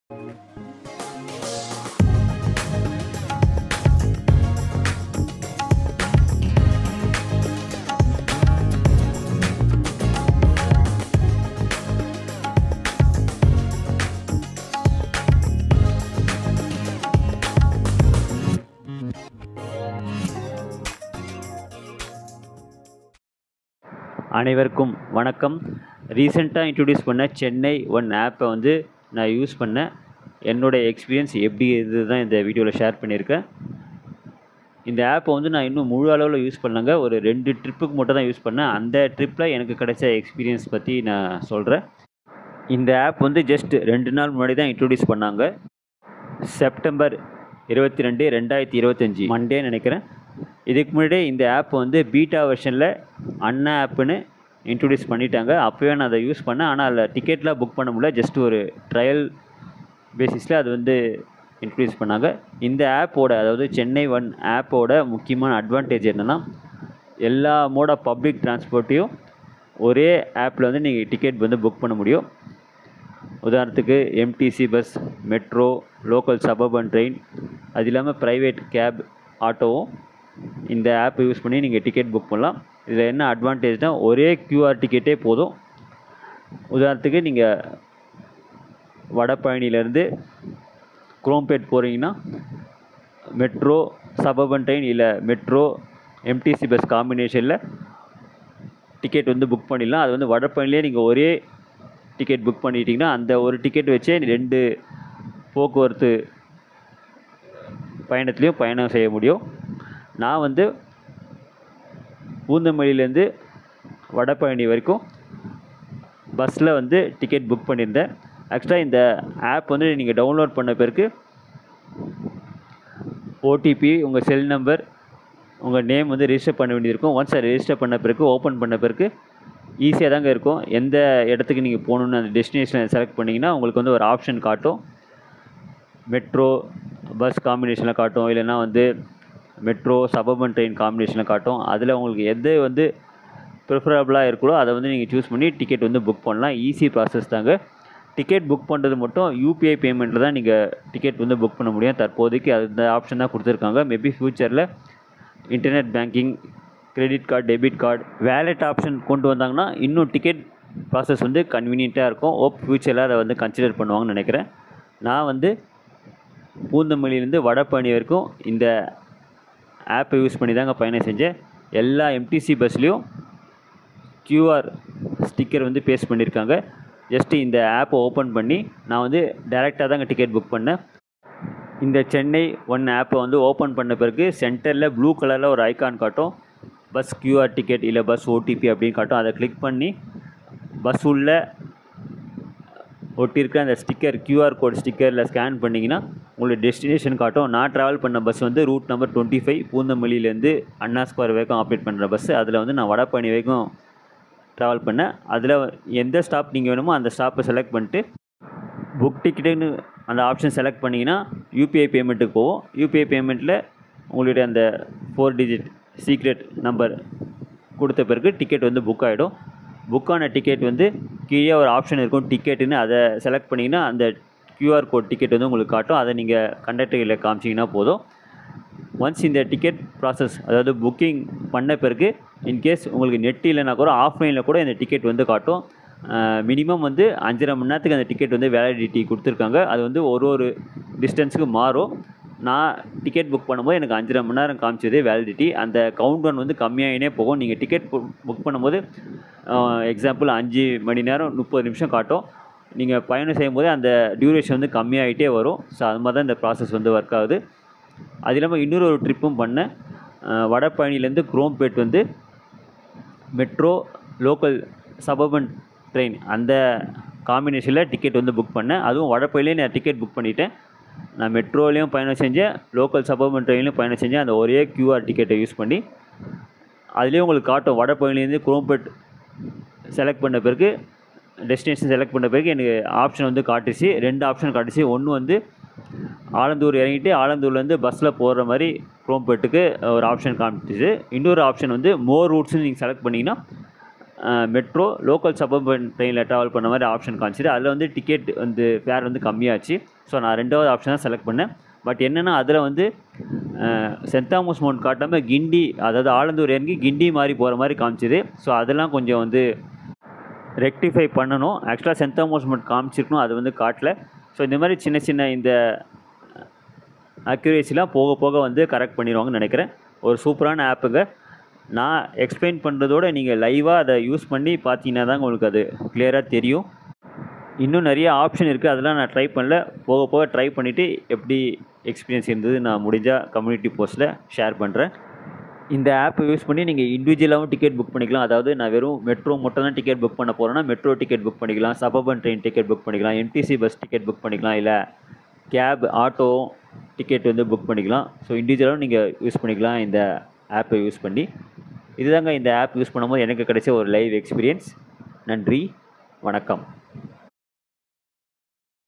அனைவருக்கும் வணக்கம். ரீசெண்டாக இன்ட்ரடியூஸ் பண்ண சென்னை ஒன் ஆப்பை வந்து நான் யூஸ் பண்ணேன். என்னோடய எக்ஸ்பீரியன்ஸ் எப்படி இது தான் இந்த வீடியோவில் ஷேர் பண்ணியிருக்கேன். இந்த ஆப்பை வந்து நான் இன்னும் முழு அளவில் யூஸ் பண்ணலங்க. ஒரு 2 ட்ரிப்புக்கு மட்டும் தான் யூஸ் பண்ணேன். அந்த ட்ரிப்பில் எனக்கு கிடைச்ச எக்ஸ்பீரியன்ஸ் பற்றி நான் சொல்கிறேன். இந்த ஆப் வந்து ஜஸ்ட் 2 நாள் முன்னாடி தான் இன்ட்ரடியூஸ் பண்ணாங்க. செப்டம்பர் 22, 2025 மண்டே நினைக்கிறேன். இதுக்கு முன்னாடியே இந்த ஆப் வந்து பீட்டா வெர்ஷனில் அண்ணா ஆப்புன்னு இன்ட்ரடியூஸ் பண்ணிட்டாங்க. அப்போவே நான் அதை யூஸ் பண்ணேன். ஆனால் அதில் டிக்கெட்லாம் புக் பண்ண முடியல. ஜஸ்ட் ஒரு ட்ரையல் பேசிஸில் அது வந்து இன்ட்ரடியூஸ் பண்ணாங்க. இந்த ஆப்போட, அதாவது சென்னை ஒன் ஆப்போட முக்கியமான அட்வான்டேஜ் என்னென்னா, எல்லா மோட் ஆஃப் பப்ளிக் டிரான்ஸ்போர்ட்டையும் ஒரே ஆப்பில் வந்து நீங்கள் டிக்கெட் வந்து புக் பண்ண முடியும். உதாரணத்துக்கு MTC bus, metro, local suburban train, அது இல்லாமல் ப்ரைவேட் கேப், ஆட்டோவும் இந்த ஆப்பை யூஸ் பண்ணி நீங்கள் டிக்கெட் புக் பண்ணலாம். இதில் என்ன அட்வான்டேஜ்னால், ஒரே கியூஆர் டிக்கெட்டே போதும். உதாரணத்துக்கு நீங்கள் வடபழனியிலேருந்து குரோம்பேட் போகிறீங்கன்னா மெட்ரோ, சபர்பன் ட்ரெயின் இல்லை மெட்ரோ, எம்டிசி பஸ் காம்பினேஷனில் டிக்கெட் வந்து புக் பண்ணிடலாம். அது வந்து வடபழனிலே நீங்கள் ஒரே டிக்கெட் புக் பண்ணிட்டீங்கன்னா அந்த ஒரு டிக்கெட் வச்சே 2 போக்குவரத்து பயணத்துலேயும் பயணம் செய்ய முடியும். நான் வந்து பூந்தமல்லியிலேருந்து வடபழனி வரைக்கும் பஸ்ஸில் வந்து டிக்கெட் புக் பண்ணியிருந்தேன். ஆக்சுவலாக இந்த ஆப் வந்து நீங்கள் டவுன்லோட் பண்ண பிறகு ஓடிபி, உங்கள் செல் நம்பர், உங்கள் நேம் வந்து ரெஜிஸ்டர் பண்ண வேண்டியிருக்கும். ஒன்ஸ் அதை ரெஜிஸ்டர் பண்ண பிறகு, ஓப்பன் பண்ண பிறகு ஈஸியாக தாங்க இருக்கும். எந்த இடத்துக்கு நீங்கள் போகணுன்னு அந்த டெஸ்டினேஷனை செலக்ட் பண்ணிங்கன்னா உங்களுக்கு வந்து ஒரு ஆப்ஷன் காட்டும். மெட்ரோ பஸ் காம்பினேஷனில் காட்டும், இல்லைன்னா வந்து மெட்ரோ சபர்பன் ட்ரெயின் காம்பினேஷனில் காட்டும். அதில் உங்களுக்கு எது வந்து ப்ரிஃபரபுளாக இருக்கோ அதை வந்து நீங்கள் சூஸ் பண்ணி டிக்கெட் வந்து புக் பண்ணலாம். ஈஸி ப்ராசஸ் தாங்க. டிக்கெட் புக் பண்ணுறது மட்டும் யூபிஐ பேமெண்ட்டில் தான் நீங்கள் டிக்கெட் வந்து புக் பண்ண முடியும். தற்போதைக்கு அந்த ஆப்ஷன் தான் கொடுத்துருக்காங்க. மேபி ஃப்யூச்சரில் internet banking, credit card, debit card, wallet option கொண்டு வந்தாங்கன்னா இன்னும் டிக்கெட் ப்ராசஸ் வந்து கன்வீனியண்ட்டாக இருக்கும். ஃப்யூச்சரில் அதை வந்து கன்சிடர் பண்ணுவாங்கன்னு நினைக்கிறேன். நான் வந்து பூந்தமல்லியிலேருந்து வடபழனி வரைக்கும் இந்த ஆப்பை யூஸ் பண்ணி தாங்க பயணம் செஞ்சேன். எல்லா எம்டிசி பஸ்லேயும் கியூஆர் ஸ்டிக்கர் வந்து பேஸ்ட் பண்ணியிருக்காங்க. ஜஸ்ட்டு இந்த ஆப்பை ஓப்பன் பண்ணி நான் வந்து டைரெக்டாக தாங்க டிக்கெட் புக் பண்ணேன். இந்த சென்னை ஒன் ஆப்பை வந்து ஓப்பன் பண்ண பிறகு சென்டரில் ப்ளூ கலரில் ஒரு ஐக்கான் காட்டும். பஸ் கியூஆர் டிக்கெட் இல்லை பஸ் ஓடிபி அப்படின்னு காட்டும். அதை கிளிக் பண்ணி பஸ் உள்ள ஒட்டியிருக்க அந்த ஸ்டிக்கர், கியூஆர் கோட் ஸ்டிக்கரில் ஸ்கேன் பண்ணிங்கன்னா உங்களுக்கு டெஸ்டினேஷன் காட்டும். நான் ட்ராவல் பண்ண பஸ் வந்து ரூட் நம்பர் 25, பூந்தமல்லியிலேருந்து அண்ணா ஸ்கொயர் வரைக்கும் ஆப்ரேட் பண்ணுற பஸ்ஸு. அதில் வந்து நான் வடபழனி வரைக்கும் ட்ராவல் பண்ணேன். அதில் எந்த ஸ்டாப் நீங்கள் வேணுமோ அந்த ஸ்டாப்பை செலக்ட் பண்ணிட்டு புக் டிக்கெட்டுன்னு அந்த ஆப்ஷன் செலக்ட் பண்ணிங்கன்னா யூபிஐ பேமெண்ட்டுக்கு போவோம். யூபிஐ பேமெண்ட்டில் உங்களுடைய அந்த 4 டிஜிட் சீக்ரெட் நம்பர் கொடுத்த பிறகு டிக்கெட் வந்து புக் ஆகிடும். புக்கான டிக்கெட் வந்து கீழே ஒரு ஆப்ஷன் இருக்கும், டிக்கெட்டுன்னு. அதை செலக்ட் பண்ணிங்கன்னா அந்த கியூஆர் கோட் டிக்கெட் வந்து உங்களுக்கு காட்டும். அதை நீங்கள் கண்டக்டரில் காமிச்சிங்கன்னா போதும். ஒன்ஸ் இந்த டிக்கெட் ப்ராசஸ், அதாவது புக்கிங் பண்ண பிறகு இன்கேஸ் உங்களுக்கு நெட் இல்லைனா கூட ஆஃப்லைனில் கூட இந்த டிக்கெட் வந்து காட்டும். மினிமம் வந்து 5.5 மணி நேரத்துக்கு அந்த டிக்கெட் வந்து வேலிடிட்டி கொடுத்துருக்காங்க. அது வந்து ஒரு டிஸ்டன்ஸுக்கு மாறும். நான் டிக்கெட் புக் பண்ணும்போது எனக்கு 5.5 மணி நேரம் காமிச்சதே வேலிடிட்டி. அந்த கவுண்ட் டவுன் வந்து கம்மியாகினே போகும். நீங்கள் டிக்கெட் புக் பண்ணும்போது எக்ஸாம்பிள் 5 மணி நேரம் 30 நிமிஷம் காட்டும். நீங்கள் பயணம் செய்யும்போது அந்த டியூரேஷன் வந்து கம்மியாகிட்டே வரும். ஸோ அது மாதிரி தான் இந்த ப்ராசஸ் வந்து ஒர்க் ஆகுது. அது இல்லாமல் இன்னொரு ட்ரிப்பும் பண்ணேன். வடபழனிலேருந்து குரோம்பேட் வந்து மெட்ரோ, லோக்கல் சபர்பன் ட்ரெயின் அந்த காம்பினேஷனில் டிக்கெட் வந்து புக் பண்ணேன். அதுவும் வடபழனிலே நான் டிக்கெட் புக் பண்ணிவிட்டேன். நான் மெட்ரோலையும் பயணம் செஞ்சேன், லோக்கல் சபர்பன் ட்ரெயின்லையும் பயணம் செஞ்சேன். அந்த ஒரே கியூஆர் டிக்கெட்டை யூஸ் பண்ணி அதுலேயும் உங்களுக்கு காட்டும். வடபழனிலேருந்து குரோம்பேட் செலக்ட் பண்ண பிறகு, டெஸ்டினேஷன் செலக்ட் பண்ண பிறகு எனக்கு ஆப்ஷன் வந்து காட்டுச்சு. 2 ஆப்ஷன் காட்டுச்சு. ஒன்று வந்து ஆலந்தூர் இறங்கிட்டு ஆலந்தூர்லேருந்து பஸ்ஸில் போகிற மாதிரி குரோம்பேட்டுக்கு ஒரு ஆப்ஷன் காமிச்சிச்சு. இன்னொரு ஆப்ஷன் வந்து மோர் ரூட்ஸ்னு நீங்கள் செலக்ட் பண்ணிங்கன்னா மெட்ரோ லோக்கல் சபர்பன் ட்ரெயினில் ட்ராவல் பண்ண மாதிரி ஆப்ஷன் காமிச்சிது. அதில் வந்து டிக்கெட் வந்து ஃபேர் வந்து கம்மியாச்சு. ஸோ நான் 2வது ஆப்ஷன் தான் செலக்ட் பண்ணேன். பட் என்னென்னா அதில் வந்து சென்ட் தாமஸ் மவுண்ட் காட்டாமல் கிண்டி, அதாவது ஆலந்தூர் இறங்கி கிண்டி மாதிரி போகிற மாதிரி காமிச்சிது. ஸோ அதெல்லாம் கொஞ்சம் வந்து ரெக்டிஃபை பண்ணணும். ஆக்சுவலாக சென்ட் தாமஸ் மவுண்ட் காமிச்சிருக்கணும், அது வந்து காட்டல. ஸோ இந்த மாதிரி சின்ன சின்ன இந்த அக்யூரேசிலாம் போக போக வந்து கரெக்ட் பண்ணிடுவாங்கன்னு நினைக்கிறேன். ஒரு சூப்பரான ஆப்புங்க. நான் எக்ஸ்பிளைன் பண்ணுறதோட நீங்கள் லைவாக அதை யூஸ் பண்ணி பார்த்தீங்கன்னா தான் உங்களுக்கு அது கிளியராக தெரியும். இன்னும் நிறைய ஆப்ஷன் இருக்குது, அதெல்லாம் நான் ட்ரை பண்ணல. போக போக ட்ரை பண்ணிவிட்டு எப்படி எக்ஸ்பீரியன்ஸ் இருந்தது நான் முடிஞ்சால் கம்யூனிட்டி போஸ்ட்டில் ஷேர் பண்ணுறேன். இந்த ஆப்பை யூஸ் பண்ணி நீங்கள் இண்டிவிஜுவலாகவும் டிக்கெட் புக் பண்ணிக்கலாம். அதாவது நான் வெறும் மெட்ரோ மட்டும் தான் டிக்கெட் புக் பண்ண போகிறேன்னா மெட்ரோ டிக்கெட் புக் பண்ணிக்கலாம், சபர்பன் ட்ரெயின் டிக்கெட் புக் பண்ணிக்கலாம், எம்டிசி பஸ் டிக்கெட் புக் பண்ணிக்கலாம், இல்லை கேப் ஆட்டோ டிக்கெட் வந்து புக் பண்ணிக்கலாம். ஸோ இண்டிவிஜுவலாகவும் நீங்கள் யூஸ் பண்ணிக்கலாம் இந்த ஆப்பை யூஸ் பண்ணி. இதுதாங்க இந்த ஆப் யூஸ் பண்ணும்போது எனக்கு கிடைச்ச ஒரு லைவ் எக்ஸ்பீரியன்ஸ். நன்றி, வணக்கம்.